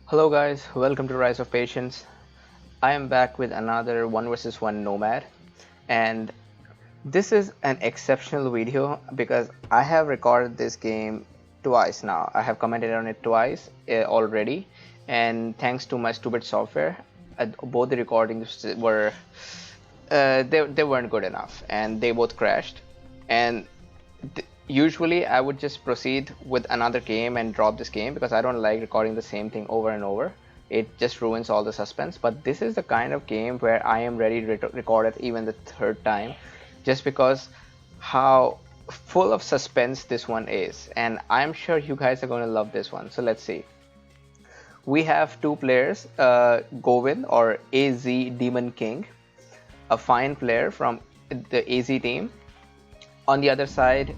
Hello guys, welcome to Rise of Patience. I am back with another 1 versus 1 Nomad, and this is an exceptional video because I have recorded this game twice now. I have commented on it twice already, and thanks to my stupid software, both the recordings were they weren't good enough, and they both crashed. And usually I would just proceed with another game and drop this game because I don't like recording the same thing over and over. It just ruins all the suspense. But this is the kind of game where I am ready to record it even the third time, just because how full of suspense this one is, and I'm sure you guys are going to love this one. So let's see. We have two players, Govind or AZ Demon King, a fine player from the AZ team. On the other side,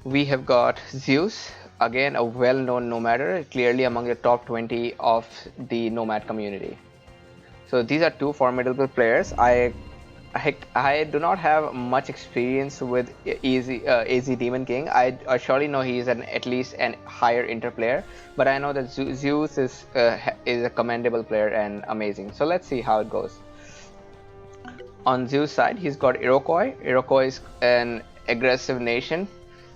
we have got Zeus, again a well-known nomader, clearly among the top 20 of the nomad community. So these are two formidable players. I do not have much experience with AZ Demon King. I surely know he is at least an higher inter player, but I know that Zeus is a commendable player and amazing. So let's see how it goes. On Zeus' side, he's got Iroquois. Iroquois is an aggressive nation,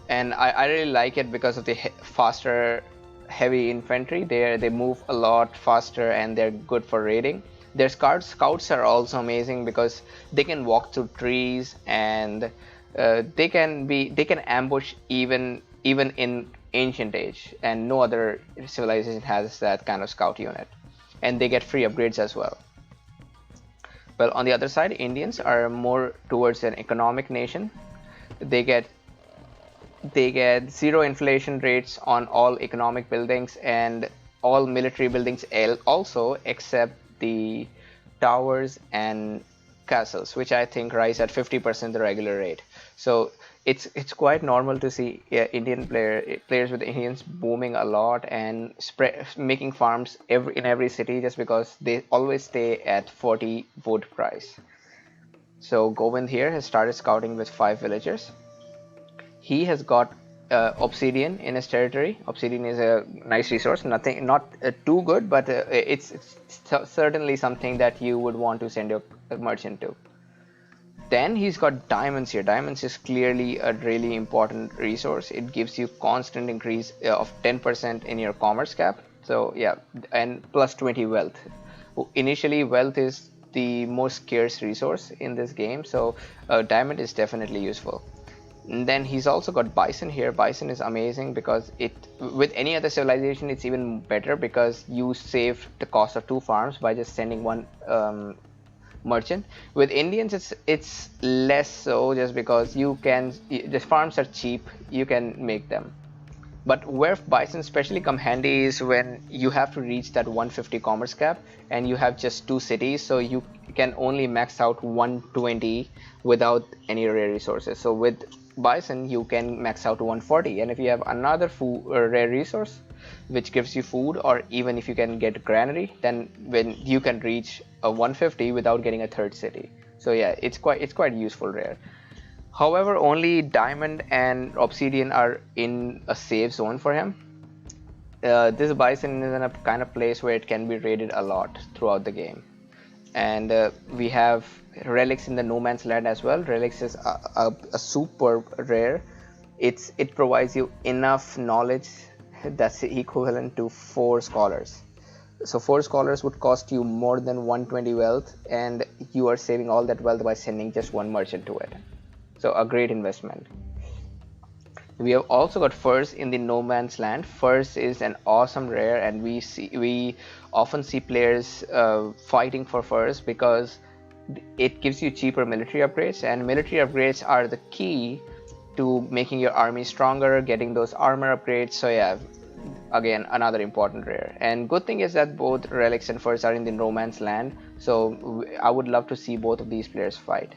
and I really like it because of the faster heavy infantry. They move a lot faster and they're good for raiding. Their scouts are also amazing because they can walk through trees, and they can ambush even in ancient age, and no other civilization has that kind of scout unit, and they get free upgrades as well. Well, on the other side, Indians are more towards an economic nation. They get zero inflation rates on all economic buildings and all military buildings also, except the towers and castles, which I think rise at 50% the regular rate. So it's quite normal to see Indian players with Indians booming a lot and making farms in every city, just because they always stay at 40 wood price. So Govind here has started scouting with 5 villagers. He has got obsidian in his territory. Obsidian is a nice resource, not too good, but it's certainly something that you would want to send your merchant to. Then he's got diamonds here. Diamonds is clearly a really important resource. It gives you constant increase of 10% in your commerce cap. So yeah, and plus 20 wealth. Initially, wealth is the most scarce resource in this game, so diamond is definitely useful. And then he's also got bison here. Bison is amazing because with any other civilization it's even better because you save the cost of 2 farms by just sending one merchant. With Indians it's less so, just because the farms are cheap, you can make them. But where bison especially come handy is when you have to reach that 150 commerce cap and you have just 2 cities, so you can only max out 120 without any rare resources. So with bison you can max out to 140, and if you have another rare resource which gives you food, or even if you can get granary, then when you can reach a 150 without getting a third city. So yeah, it's quite useful rare. However, only diamond and obsidian are in a safe zone for him. This bison is in a kind of place where it can be raided a lot throughout the game. And we have relics in the no man's land as well. Relics is a super rare. It provides you enough knowledge that's equivalent to 4 scholars. So 4 scholars would cost you more than 120 wealth, and you are saving all that wealth by sending just one merchant to it. So a great investment. We have also got furs in the no man's land. Furs is an awesome rare, and we often see players fighting for furs because it gives you cheaper military upgrades, and military upgrades are the key to making your army stronger, getting those armor upgrades. So yeah, again another important rare. And good thing is that both relics and furs are in the no man's land, so I would love to see both of these players fight.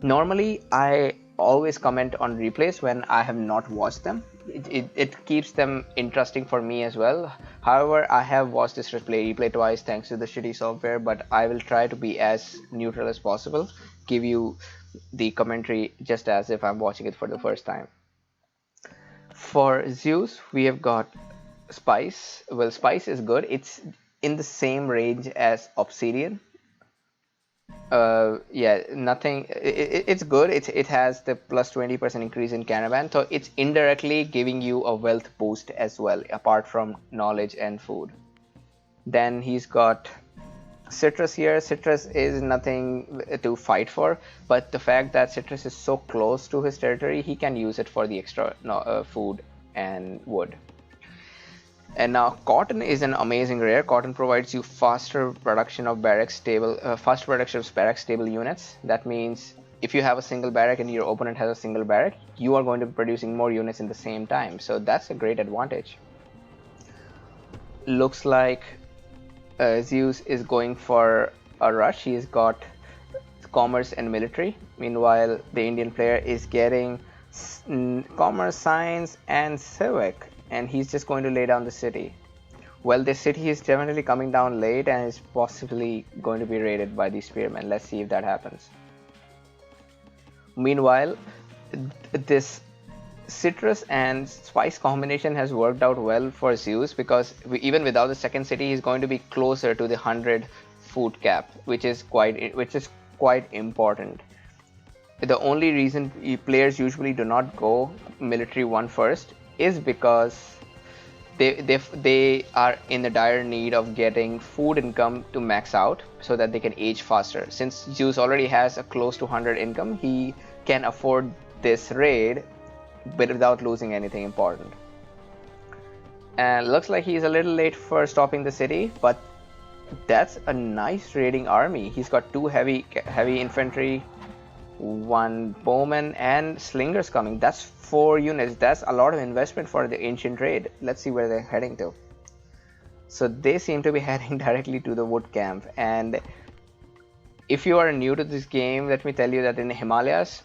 Normally I always comment on replays when I have not watched them. It keeps them interesting for me as well. However, I have watched this replay twice thanks to the shitty software, but I will try to be as neutral as possible, give you the commentary just as if I'm watching it for the first time. For Zeus, we have got Spice, well, Spice is good. It's in the same range as Obsidian. Yeah, nothing. It's good. It has the plus 20% increase in Caravan, so it's indirectly giving you a wealth boost as well, apart from knowledge and food. Then he's got Citrus here. Citrus is nothing to fight for, but the fact that Citrus is so close to his territory, he can use it for the extra no, food and wood. And now cotton is an amazing rare. Cotton provides you faster production of barrack stable units. That means if you have a single barrack and your opponent has a single barrack, you are going to be producing more units in the same time. So that's a great advantage. Looks like Zeus is going for a rush. He's got commerce and military. Meanwhile, the Indian player is getting commerce, science, and civic, and he's just going to lay down the city. Well, this city is definitely coming down late and is possibly going to be raided by these spearmen. Let's see if that happens. Meanwhile, this citrus and spice combination has worked out well for Zeus, because even without the second city, he's going to be closer to the 100 food cap, which is quite important. The only reason players usually do not go military 1 first is because they are in the dire need of getting food income to max out so that they can age faster. Since Zeus already has a close to 100 income, he can afford this raid but without losing anything important. And looks like he's a little late for stopping the city, but that's a nice raiding army. He's got 2 heavy infantry, 1 bowman, and slingers coming. That's 4 units. That's a lot of investment for the ancient raid. Let's see where they're heading to. So they seem to be heading directly to the wood camp. And if you are new to this game, let me tell you that in the Himalayas,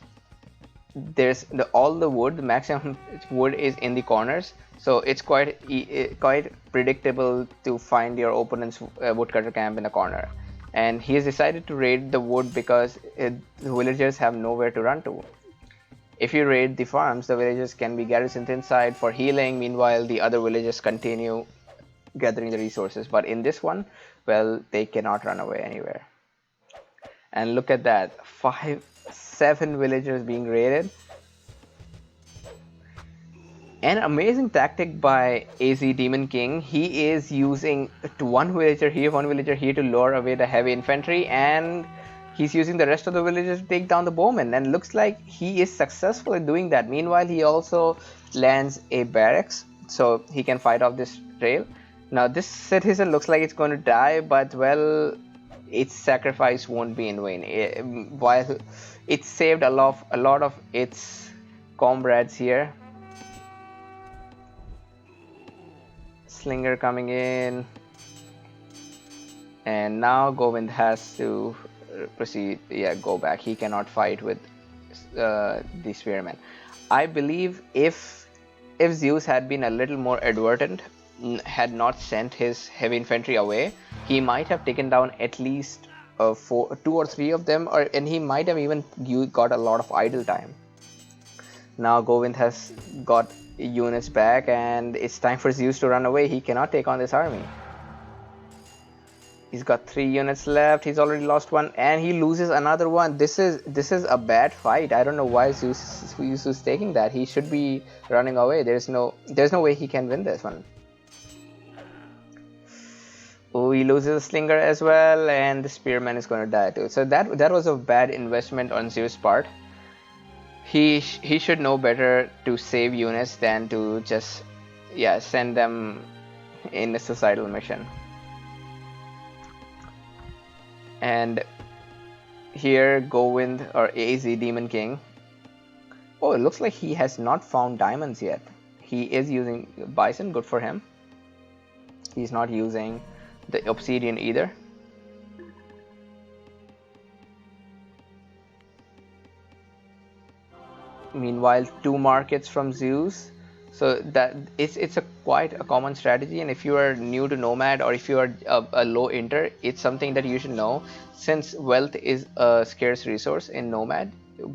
there's all the wood, the maximum wood is in the corners, so it's quite predictable to find your opponent's woodcutter camp in the corner. And he has decided to raid the wood because the villagers have nowhere to run to. If you raid the farms, the villagers can be garrisoned inside for healing. Meanwhile, the other villagers continue gathering the resources. But in this one, well, they cannot run away anywhere. And look at that, 7 villagers being raided. An amazing tactic by AZ Demon King. He is using 1 villager here to lure away the heavy infantry, and he's using the rest of the villagers to take down the bowmen, and looks like he is successful in doing that. Meanwhile, he also lands a barracks so he can fight off this trail. Now this citizen looks like it's going to die, but well, its sacrifice won't be in vain. While it saved a lot of its comrades here. Slinger coming in, and now Govind has to proceed. Yeah, go back. He cannot fight with the spearmen. I believe if Zeus had been a little more advertent, had not sent his heavy infantry away, he might have taken down at least 2 or 3 of them, and he might have even got a lot of idle time. Now Govind has got units back, and it's time for Zeus to run away. He cannot take on this army. He's got 3 units left. He's already lost 1, and he loses another one. This is a bad fight. I don't know why Zeus is taking that. He should be running away. There's no way he can win this one. Oh, he loses a slinger as well, and the spearman is going to die too. So that was a bad investment on Zeus' part. He should know better to save units than to just send them in a suicidal mission. And here Govind, or AZ Demon King. Oh, it looks like he has not found diamonds yet. He is using bison, good for him. He's not using the obsidian either. Meanwhile, 2 markets from Zeus. So that it's quite a common strategy, and if you are new to Nomad, or if you are a low inter, it's something that you should know, since wealth is a scarce resource in Nomad.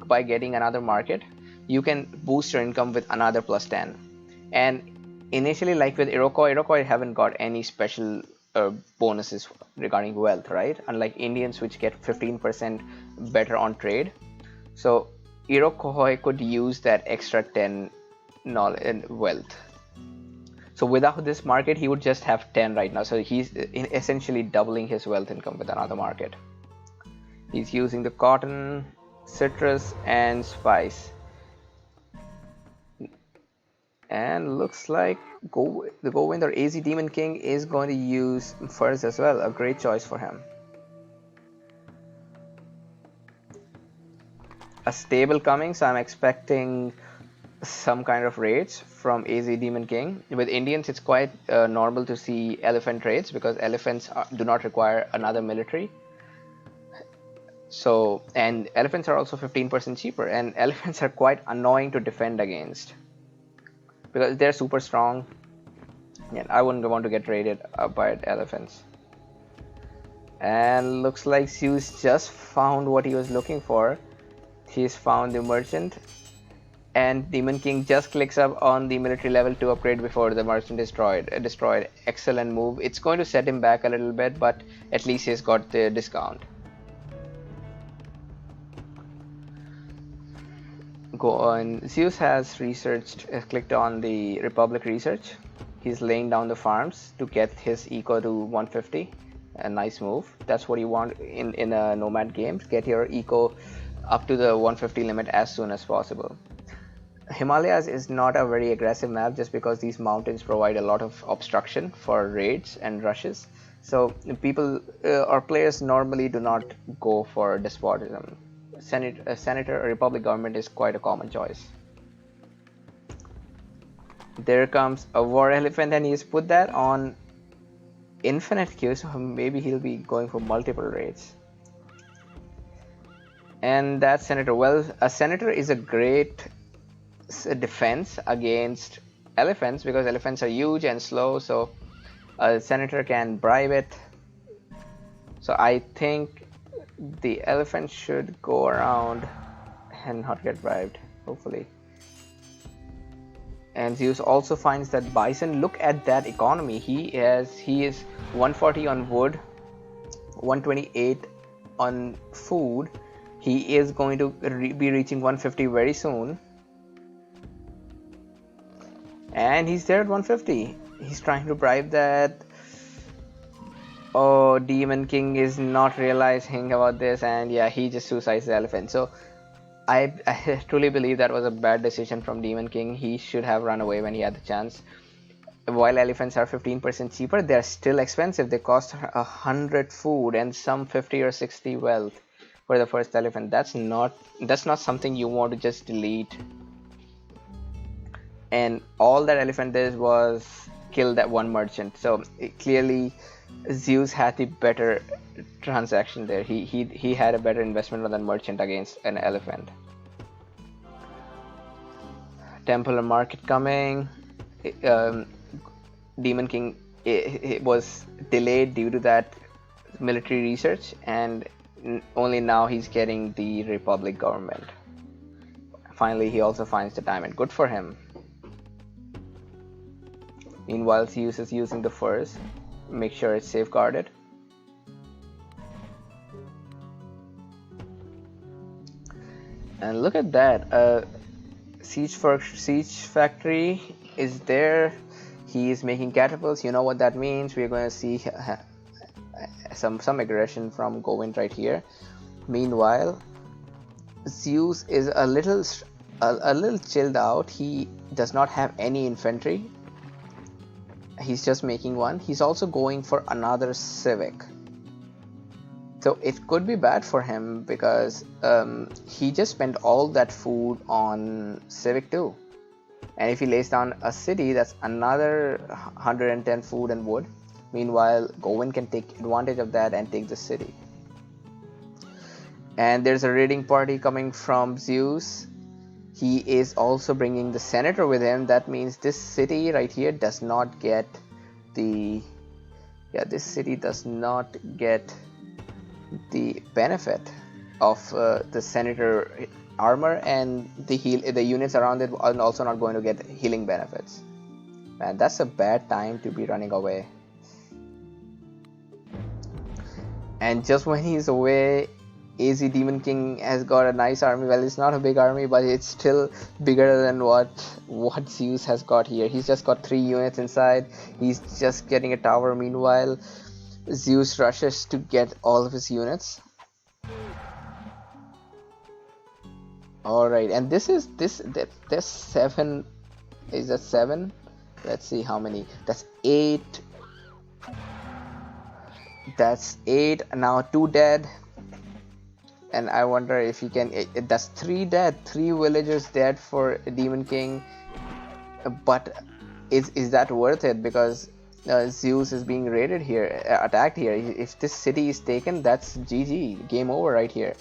By getting another market, you can boost your income with another +10, and initially, like with Iroquois haven't got any special bonuses regarding wealth, right? Unlike Indians, which get 15% better on trade. So Iroquois could use that extra 10 knowledge and wealth. So without this market, he would just have 10 right now. So he's essentially doubling his wealth income with another market. He's using the cotton, citrus, and spice. And looks like the Govind or AZ Demon King is going to use furs as well. A great choice for him. A stable coming, so I'm expecting some kind of raids from AZ Demon King. With Indians, it's quite normal to see elephant raids because elephants do not require another military. So, and elephants are also 15% cheaper, and elephants are quite annoying to defend against because they're super strong. Yeah, I wouldn't want to get raided by elephants. And looks like Zeus just found what he was looking for. He's found the merchant, and Demon King just clicks up on the military level to upgrade before the merchant is destroyed. Excellent move. It's going to set him back a little bit, but at least he's got the discount. Go on. Zeus has clicked on the Republic research. He's laying down the farms to get his eco to 150. A nice move. That's what you want in a Nomad game. Get your eco up to the 150 limit as soon as possible. Himalayas is not a very aggressive map just because these mountains provide a lot of obstruction for raids and rushes. So people or players normally do not go for despotism. Senator or Republic government is quite a common choice. There comes a war elephant, and he's put that on infinite queue, so maybe he'll be going for multiple raids. And that senator, well, a senator is a great defense against elephants because elephants are huge and slow, so a senator can bribe it. So I think the elephant should go around and not get bribed, hopefully. And Zeus also finds that bison, look at that economy. He is 140 on wood, 128 on food. He is going to be reaching 150 very soon. And he's there at 150. He's trying to bribe that. Oh, Demon King is not realizing about this, and yeah, he just suicides the elephant. So I truly believe that was a bad decision from Demon King. He should have run away when he had the chance. While elephants are 15% cheaper, they're still expensive. They cost 100 food and some 50 or 60 wealth for the first elephant. That's not something you want to just delete. And all that elephant did was kill that one merchant. So clearly Zeus had the better transaction there. He had a better investment on that merchant against an elephant. Temple and market coming. Demon King it was delayed due to that military research, and only now he's getting the Republic government. Finally, he also finds the diamond. Good for him. Meanwhile, Zeus is using the furs. Make sure it's safeguarded. And look at that. Siege factory is there. He is making catapults. You know what that means. We're going to see some aggression from Govind right here. Meanwhile, Zeus is a little chilled out. He does not have any infantry. He's just making one. He's also going for another civic. So it could be bad for him because he just spent all that food on civic too. And if he lays down a city, that's another 110 food and wood. Meanwhile, Govind can take advantage of that and take the city. And there's a raiding party coming from Zeus. He is also bringing the senator with him. That means this city right here does not get the benefit of the senator armor, and the units around it are also not going to get healing benefits. Man, that's a bad time to be running away. And just when he's away, AZ Demon King has got a nice army. Well, it's not a big army, but it's still bigger than what Zeus has got here. He's just got 3 units inside. He's just getting a tower. Meanwhile, Zeus rushes to get all of his units. All right, and this 7. Is that 7? Let's see how many. That's 8. That's 8. Now 2 dead. And I wonder if he can. That's 3 dead. 3 villagers dead for Demon King. But is that worth it? Because Zeus is being raided here, attacked here. If this city is taken, that's GG. Game over right here.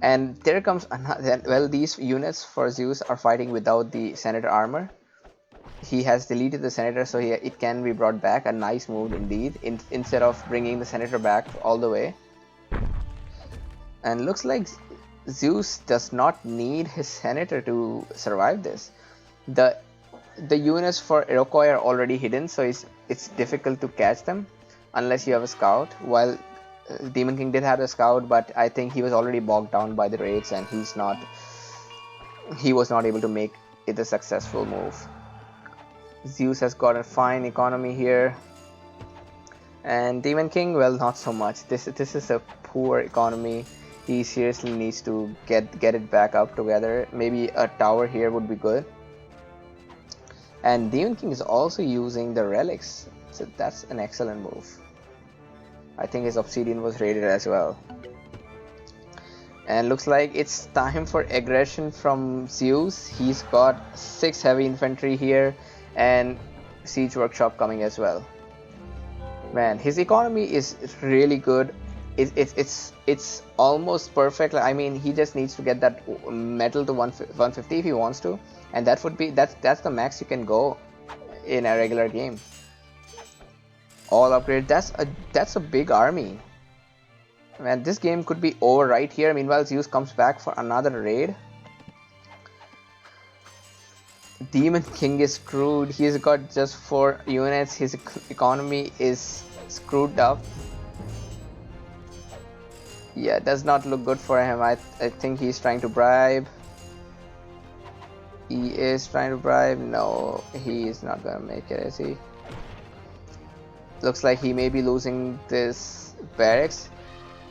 And there comes another. Well, these units for Zeus are fighting without the Senator armor. He has deleted the Senator, so it can be brought back. A nice move indeed. Instead of bringing the Senator back all the way. And looks like Zeus does not need his Senator to survive this. The units for Iroquois are already hidden, so it's difficult to catch them unless you have a scout. While Demon King did have a scout, but I think he was already bogged down by the raids, and he was not able to make it a successful move. Zeus has got a fine economy here, and Demon King, well, not so much. This is a poor economy. He seriously needs to get it back up together. Maybe a tower here would be good. And Demon King is also using the relics, so that's an excellent move. I think his obsidian was raided as well. And looks like it's time for aggression from Zeus. He's got 6 heavy infantry here and siege workshop coming as well. Man, his economy is really good. It's almost perfect. I mean, he just needs to get that metal to 150 if he wants to, and that's the max you can go in a regular game. All upgrade. That's a big army. Man, this game could be over right here. Meanwhile, Zeus comes back for another raid. Demon King is screwed. He's got just 4 units. His economy is screwed up. Yeah, it does not look good for him. I think he's trying to bribe. He is trying to bribe. No, he is not gonna make it, is he? Looks like he may be losing this barracks.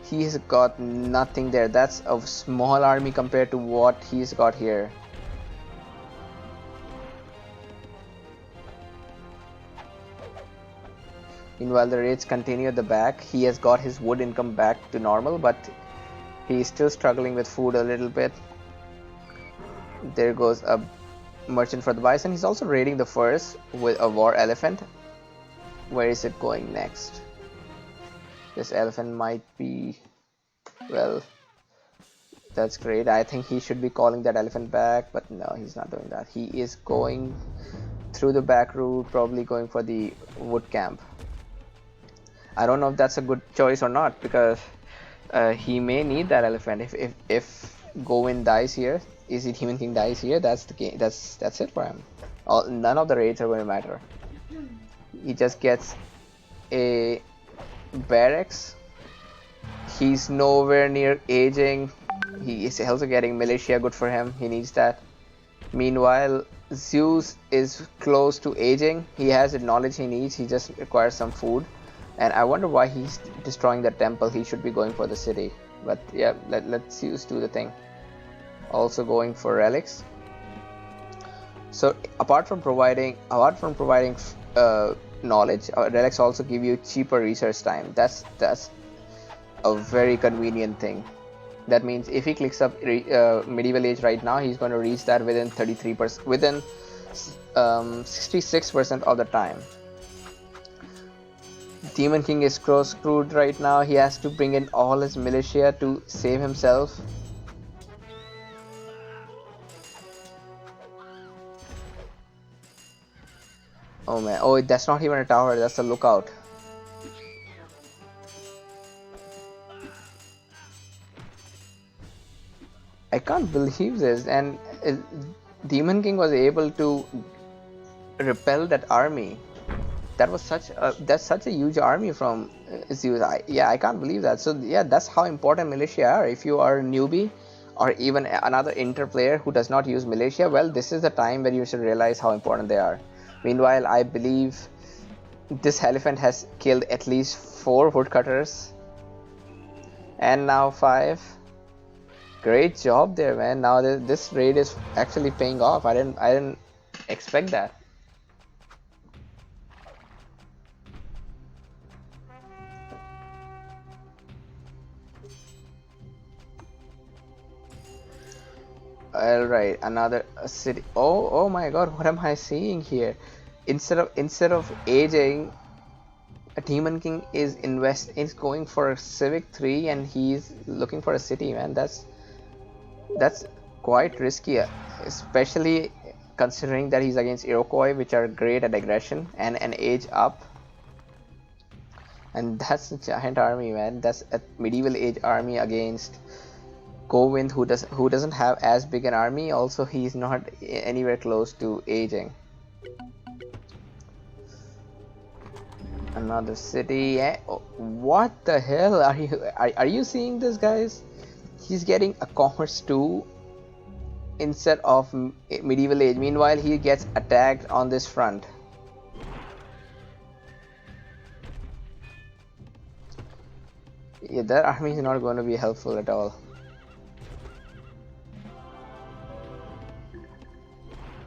He's got nothing there. That's a small army compared to what he's got here. Meanwhile, the raids continue at the back. He has got his wood income back to normal, but he's still struggling with food a little bit. There goes a merchant for the bison. He's also raiding the furs with a war elephant. Where is it going next? This elephant might be... Well, that's great. I think he should be calling that elephant back, but no, he's not doing that. He is going through the back route, probably going for the wood camp. I don't know if that's a good choice or not, because he may need that elephant. If Govin dies here, Easy Demon King dies here, that's the game. That's it for him. None of the raids are going to matter. He just gets a barracks. He's nowhere near aging. He is also getting militia, good for him. He needs that. Meanwhile, Zeus is close to aging. He has the knowledge he needs. He just requires some food. And I wonder why he's destroying the temple. He should be going for the city. But yeah, let Zeus do the thing. Also going for relics. So apart from providing knowledge, relics also give you cheaper research time. That's a very convenient thing. That means if he clicks up medieval age right now, he's going to reach that within 33%, within 66% of the time. Demon King is screwed right now. He has to bring in all his militia to save himself. Oh man, oh, that's not even a tower, that's a lookout. I can't believe this. And Demon King was able to repel that army. That's such a huge army from Zeus. Yeah, I can't believe that. So yeah, that's how important militia are. If you are a newbie or even another inter player who does not use militia, well, this is the time where you should realize how important they are. Meanwhile, I believe this elephant has killed at least 4 woodcutters and now 5. Great job there, man. Now this raid is actually paying off. I didn't expect that. All right, another city. Oh my God, what am I seeing here? Instead of aging, a Demon King is going for a Civic 3 and he's looking for a city, man. That's quite risky, especially considering that he's against Iroquois, which are great at aggression and an age up. And that's a giant army, man. That's a medieval age army against Govind, who doesn't have as big an army. Also, he's not anywhere close to aging. Another city. What the hell are you seeing this, guys? He's getting a commerce 2 instead of medieval age. Meanwhile, he gets attacked on this front. Yeah, that army is not going to be helpful at all.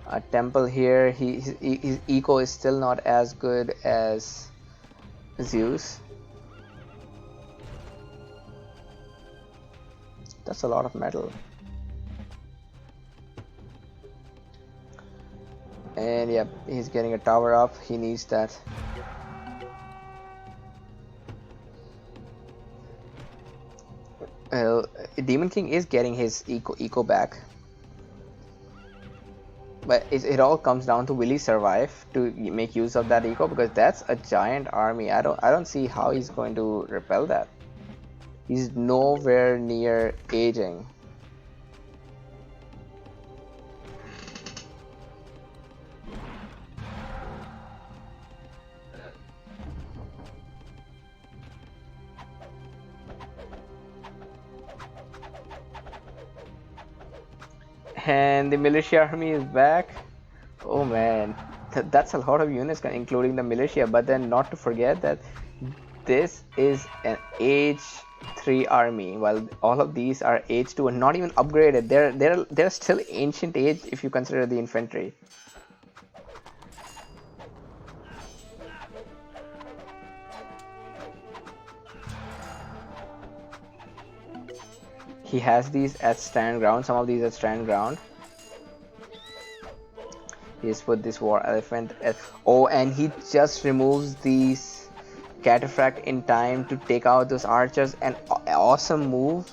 A temple here. His eco is still not as good as Zeus. That's a lot of metal. And yeah, he's getting a tower up. He needs that. Well, Demon King is getting his eco back. But it all comes down to will he survive to make use of that eco, because that's a giant army. I don't see how he's going to repel that. He's nowhere near aging. And the militia army is back. Oh man, that's a lot of units including the militia. But then not to forget that this is an age 3 army, while all of these are age 2 and not even upgraded. They're still ancient age if you consider the infantry. He has these at stand ground, some of these at stand ground. He's put this war elephant at, oh, and he just removes these cataphract in time to take out those archers. An awesome move.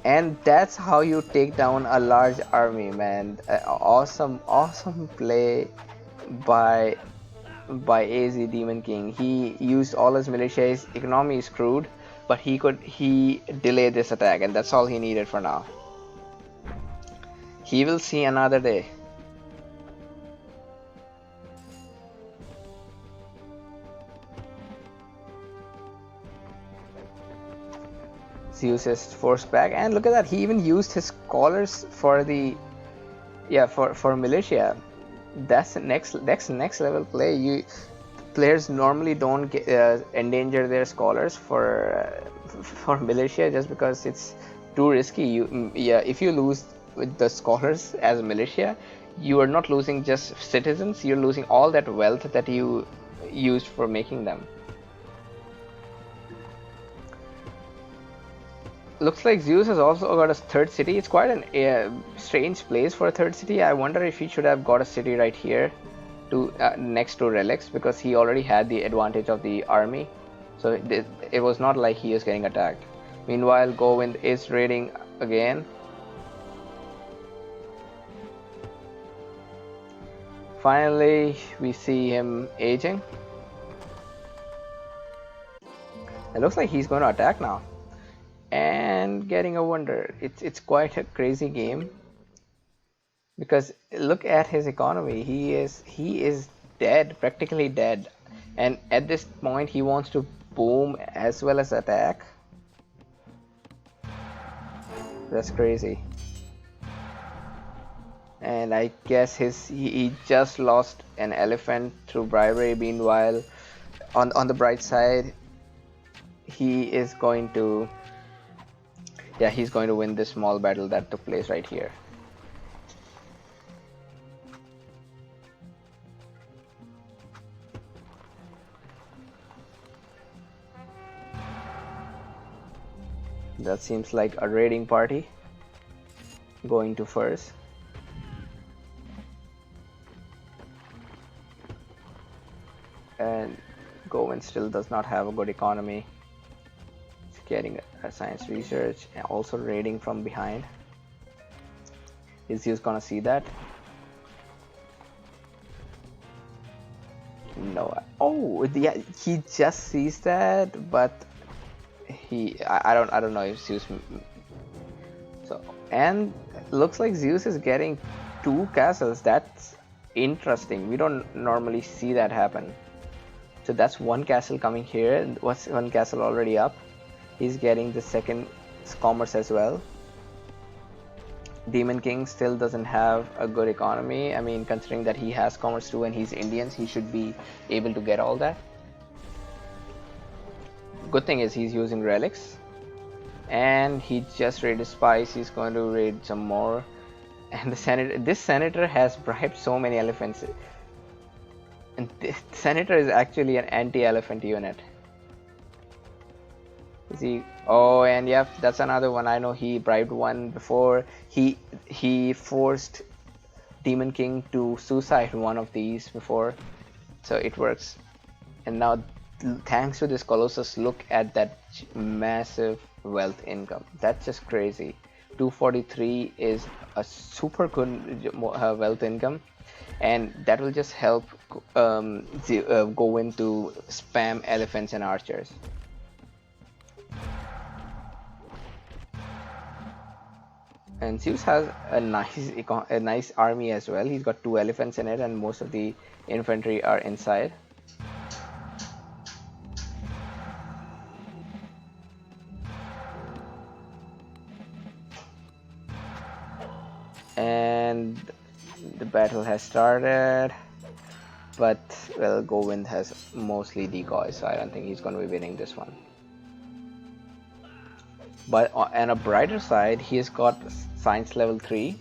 And that's how you take down a large army, man. Awesome play by AZ Demon King. He used all his militia. His economy is screwed, but he delayed this attack, and that's all he needed for now. He will see another day. Zeus is forced back, and look at that. He even used his scholars for the for militia. That's the next level play. Players normally don't endanger their scholars for militia just because it's too risky. If you lose with the scholars as a militia, you are not losing just citizens. You're losing all that wealth that you used for making them. Looks like Zeus has also got a third city. It's quite an strange place for a third city. I wonder if he should have got a city right here to next to relics, because he already had the advantage of the army. So it was not like he is getting attacked. Meanwhile, Govind is raiding again. Finally, we see him aging. It looks like he's going to attack now. And getting a wonder. It's quite a crazy game. Because look at his economy. He is dead, practically dead. And at this point he wants to boom as well as attack. That's crazy. And I guess he just lost an elephant through bribery. Meanwhile, on the bright side, he is going to, yeah, he's going to win this small battle that took place right here. That seems like a raiding party going to first. And Govan still does not have a good economy. It's getting a science research and also raiding from behind. Is he gonna see that? No. Oh, yeah, he just sees that, but I don't know if Zeus. So, and looks like Zeus is getting 2 castles. That's interesting. We don't normally see that happen. So that's 1 castle coming here. What's 1 castle already up? He's getting the second commerce as well. Demon King still doesn't have a good economy. I mean, considering that he has commerce too and he's Indians, he should be able to get all that. Good thing is he's using relics. And he just raided spies. He's going to raid some more. And this senator has bribed so many elephants. And this senator is actually an anti-elephant unit. Is he? Oh, and yep, that's another one. I know he bribed one before. He forced Demon King to suicide one of these before, so it works. And now, thanks to this Colossus, look at that massive wealth income. That's just crazy. 243 is a super good wealth income, and that will just help go into spam elephants and archers. And Zeus has a nice army as well. He's got 2 elephants in it, and most of the infantry are inside. And the battle has started, but well, Govind has mostly decoys, so I don't think he's going to be winning this one. But on a brighter side, he's got science level 3.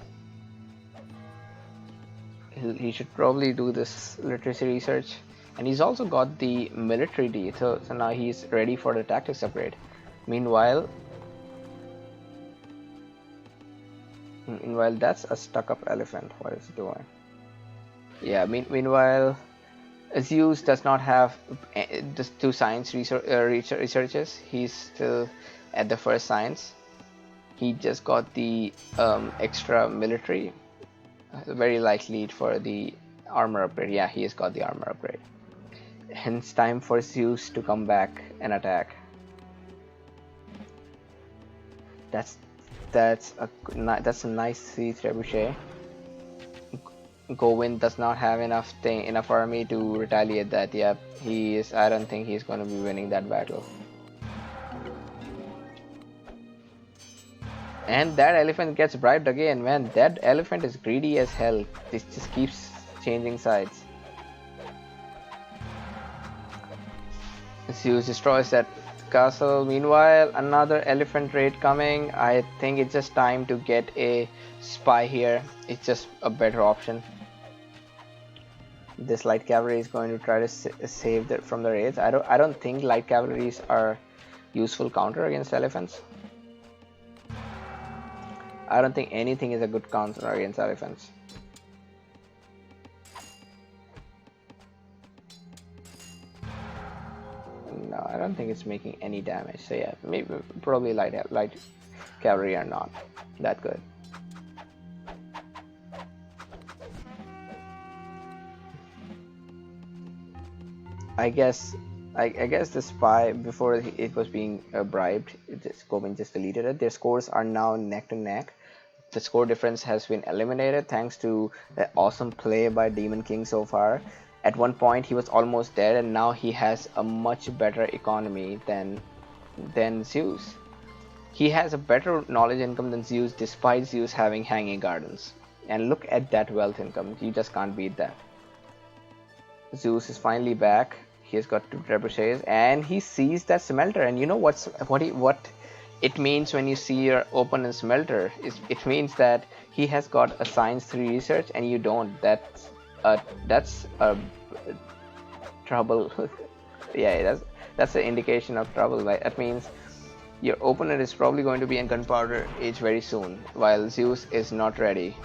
He should probably do this literacy research, and he's also got the military D, so now he's ready for the tactics upgrade. Meanwhile, that's a stuck-up elephant. What is he doing? Yeah. Meanwhile, Zeus does not have just 2 science researches. He's still at the first science. He just got the extra military, very likely for the armor upgrade. Yeah, he has got the armor upgrade. Hence, time for Zeus to come back and attack. That's a nice siege trebuchet. Govind does not have enough army to retaliate that. Yep, he is. I don't think he's going to be winning that battle. And that elephant gets bribed again, man. That elephant is greedy as hell. This just keeps changing sides. Zeus destroys that castle. Meanwhile, another elephant raid coming. I think it's just time to get a spy here. It's just a better option. This light cavalry is going to try to save that from the raids. I don't think light cavalries are useful counter against elephants. I don't think anything is a good counter against elephants. No, I don't think it's making any damage. So yeah, maybe probably light cavalry are not that good. I guess the spy, before it was being bribed, Govind just deleted it. Their scores are now neck to neck. the score difference has been eliminated thanks to the awesome play by Demon King so far. At one point he was almost dead, and now he has a much better economy than Zeus. He has a better knowledge income than Zeus despite Zeus having hanging gardens. And look at that wealth income. You just can't beat that. Zeus is finally back. He has got 2 trebuchets and he sees that smelter. And you know what it means when you see your opponent's smelter? It means that he has got a science 3 research and you don't. That's a trouble. Yeah, that's an indication of trouble. Like, that means your opponent is probably going to be in gunpowder age very soon, while Zeus is not ready.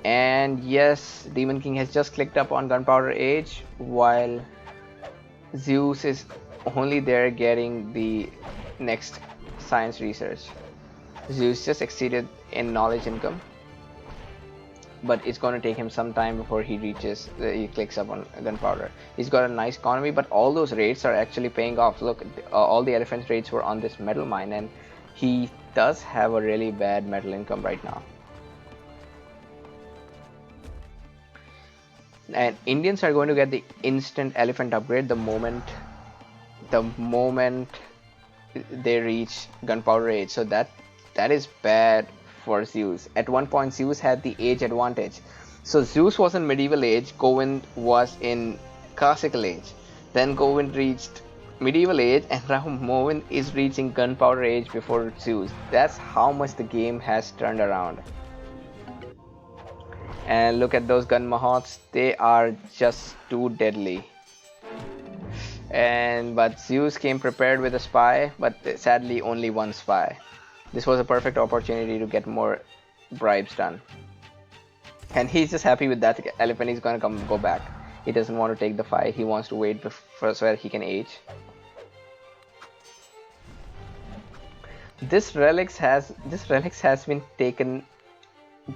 And yes, Demon King has just clicked up on gunpowder age, while Zeus is only there getting the next science research. Zeus just exceeded in knowledge income, but it's going to take him some time before he clicks up on gunpowder. He's got a nice economy, but all those raids are actually paying off. Look, all the elephant raids were on this metal mine, and he does have a really bad metal income right now. And Indians are going to get the instant elephant upgrade the moment they reach gunpowder age. So that is bad for Zeus. At one point Zeus had the age advantage. So Zeus was in medieval age, Govind was in classical age. Then Govind reached medieval age, and now Govind is reaching gunpowder age before Zeus. That's how much the game has turned around. And look at those gun mahots, they are just too deadly. But Zeus came prepared with a spy, but sadly only one spy. This was a perfect opportunity to get more bribes done. And he's just happy with that elephant. He's gonna go back. He doesn't want to take the fight. He wants to wait so that he can age. This relics has been taken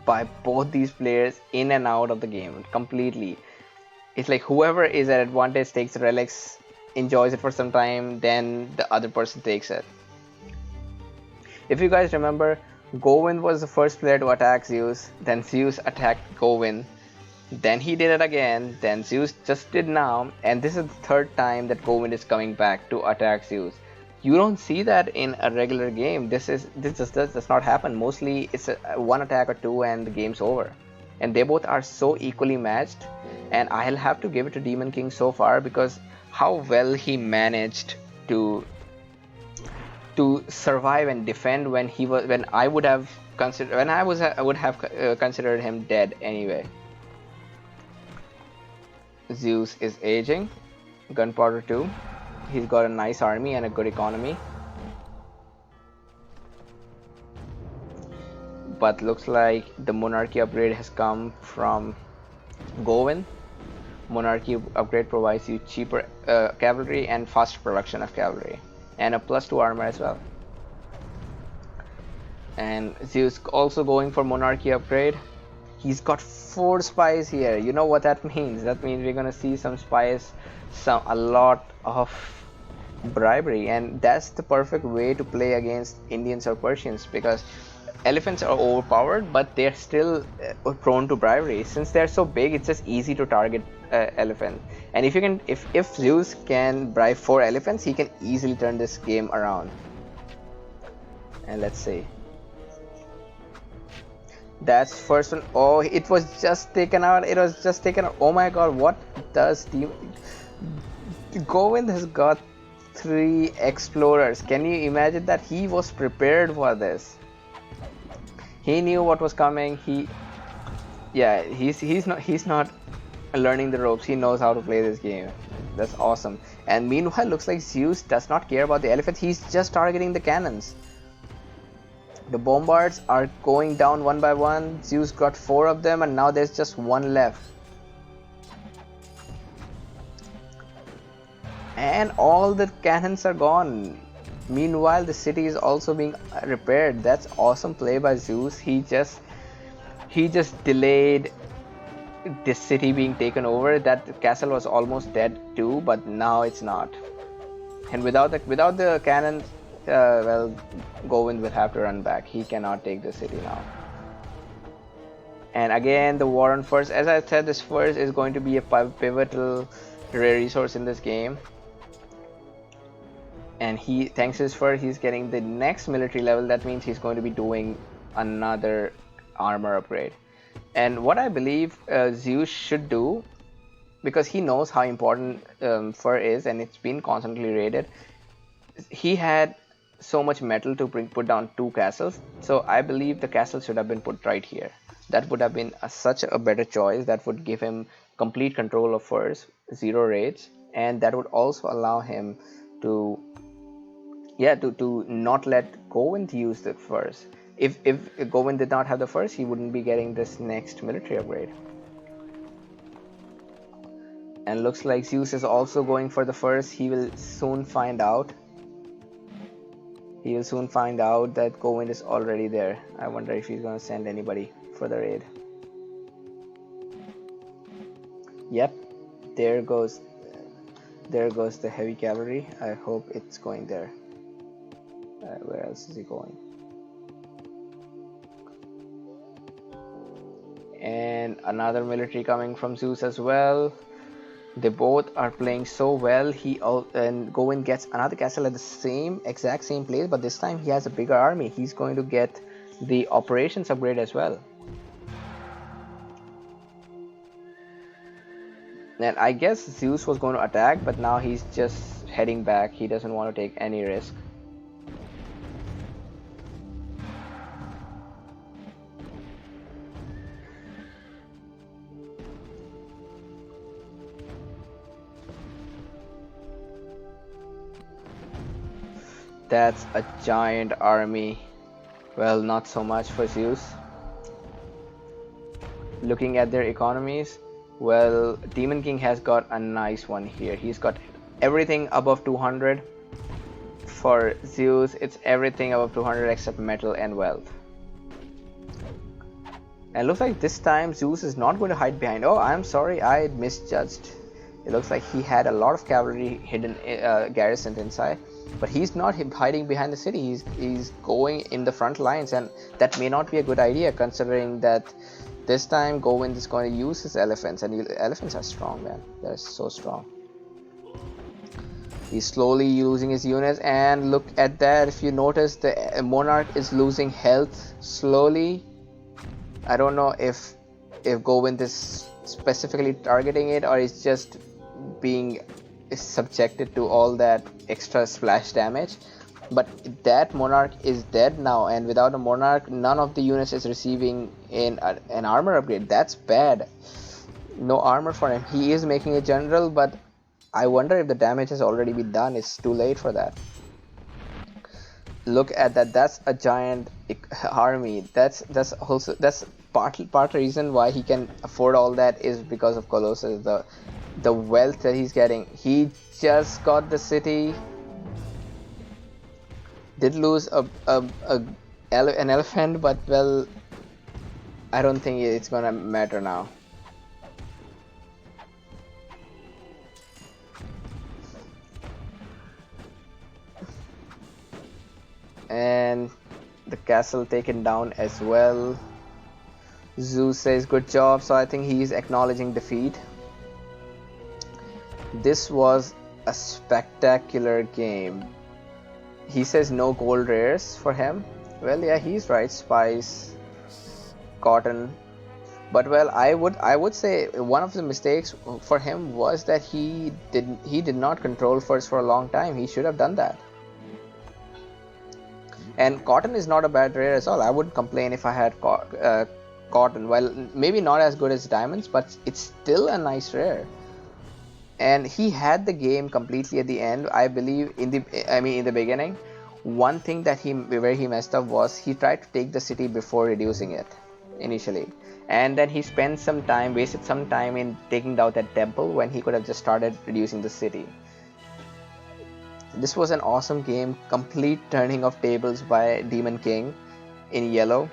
by both these players in and out of the game completely. It's like whoever is at advantage takes the relics, enjoys it for some time, then the other person takes it. If you guys remember, Govind was the first player to attack Zeus, then Zeus attacked Govind, then he did it again, then Zeus just did now, and this is the 3rd time that Govind is coming back to attack Zeus. You don't see that in a regular game. This just does not happen. Mostly it's one attack or two and the game's over. And they both are so equally matched, and I'll have to give it to Demon King so far because how well he managed to survive and defend when I would have considered him dead anyway. Zeus is aging. Gunpowder 2. He's got a nice army and a good economy. But looks like the monarchy upgrade has come from Govind. Monarchy upgrade provides you cheaper cavalry and faster production of cavalry, and a +2 armor as well. And Zeus also going for monarchy upgrade. He's got 4 spies here. You know what that means? That means we're gonna see some spies, a lot of bribery, and that's the perfect way to play against Indians or Persians, because elephants are overpowered, but they're still prone to bribery. Since they're so big, it's just easy to target elephant. And if Zeus can bribe 4 elephants, he can easily turn this game around. And let's see. That's first one. Oh, it was just taken out. Oh my god, what does Govind has got 3 explorers. Can you imagine that? He was prepared for this. He knew what was coming. He's not learning the ropes. He knows how to play this game. That's awesome. And meanwhile, looks like Zeus does not care about the elephant. He's just targeting the cannons. The bombards are going down one by one. Zeus got 4 of them, and now there's just 1 left. And all the cannons are gone. Meanwhile, the city is also being repaired. That's awesome play by Zeus. He just delayed this city being taken over. That castle was almost dead too, but now it's not. And without the cannon, well, Govind will have to run back. He cannot take the city now. And again, the war on furs. As I said, this furs is going to be a pivotal rare resource in this game. And he, thanks to his fur, he's getting the next military level. That means he's going to be doing another armor upgrade. And what I believe Zeus should do, because he knows how important fur is, and it's been constantly raided. He had so much metal to put down 2 castles, so I believe the castle should have been put right here. That would have been such a better choice. That would give him complete control of furs, 0 raids, and that would also allow him to not let Govind use the furs. If Govind did not have the furs, he wouldn't be getting this next military upgrade. And looks like Zeus is also going for the furs. He will soon find out. He will soon find out that Govind is already there. I wonder if he's going to send anybody for the raid. Yep, there goes the heavy cavalry. I hope it's going there. Where else is he going? And another military coming from Zeus as well. They both are playing so well. And Govind gets another castle at the exact same place, but this time he has a bigger army. He's going to get the operations upgrade as well. And I guess Zeus was going to attack, but now he's just heading back. He doesn't want to take any risk. That's a giant army. Well, not so much for Zeus. Looking at their economies, well, Demon King has got a nice one here. He's got everything above 200. For Zeus, it's everything above 200 except metal and wealth. And it looks like this time Zeus is not going to hide behind. Oh, I'm sorry, I misjudged. It looks like he had a lot of cavalry hidden, garrisoned inside. But he's not hiding behind the city. He's going in the front lines, and that may not be a good idea considering that this time Govind is going to use his elephants, and elephants are strong, man. They're so strong. He's slowly losing his units, and look at that. If you notice, the monarch is losing health slowly. I don't know if Govind is specifically targeting it or is just being subjected to all that extra splash damage, but that monarch is dead now, and without a monarch none of the units is receiving an armor upgrade. That's bad. No armor for him. He is making a general, but I wonder if the damage has already been done. It's too late for that. Look at that. That's a giant army. That's also part reason why he can afford all that is because of Colossus. The wealth that he's getting. He just got the city. Did lose an elephant, but well, I don't think it's gonna matter now. And the castle taken down as well. Zeus says good job, so I think he's acknowledging defeat. This was a spectacular game. He says no gold rares for him. Well, yeah, he's right. Spice, cotton, but well, I would say one of the mistakes for him was that he did not control furs for a long time. He should have done that. And cotton is not a bad rare at all. I wouldn't complain if I had cotton. Well, maybe not as good as diamonds, but it's still a nice rare. And he had the game completely at the end. I believe in the beginning, one thing that where he messed up was he tried to take the city before reducing it initially, and then he wasted some time in taking down that temple when he could have just started reducing the city. This was an awesome game, complete turning of tables by Demon King in yellow,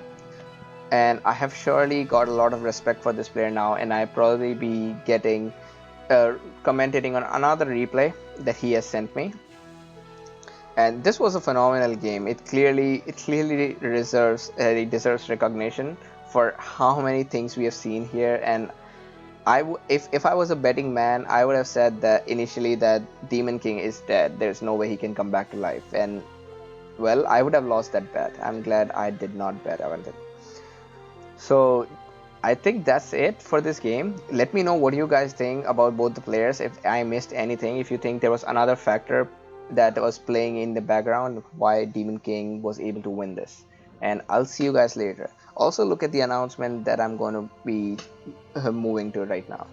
and I have surely got a lot of respect for this player now, and I'll probably be getting commentating on another replay that he has sent me. And this was a phenomenal game. It clearly it deserves recognition for how many things we have seen here. And if I was a betting man, I would have said that initially that Demon King is dead. There's no way he can come back to life. And well, I would have lost that bet. I'm glad I did not bet on it. So I think that's it for this game. Let me know what you guys think about both the players. If I missed anything, if you think there was another factor that was playing in the background, why Demon King was able to win this. And I'll see you guys later. Also, look at the announcement that I'm going to be moving to right now.